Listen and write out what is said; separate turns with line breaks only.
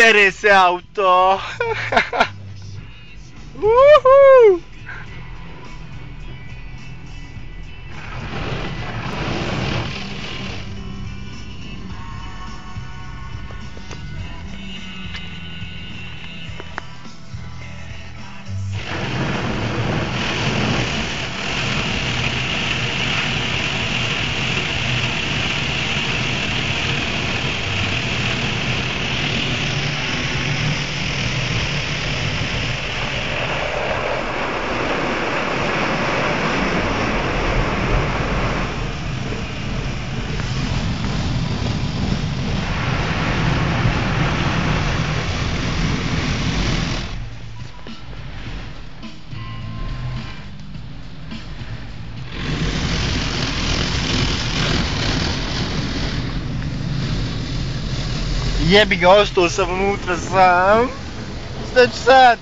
Pere se auto! Uhu! Jebi ga, ostao sam unutra sam. Šta ću sad?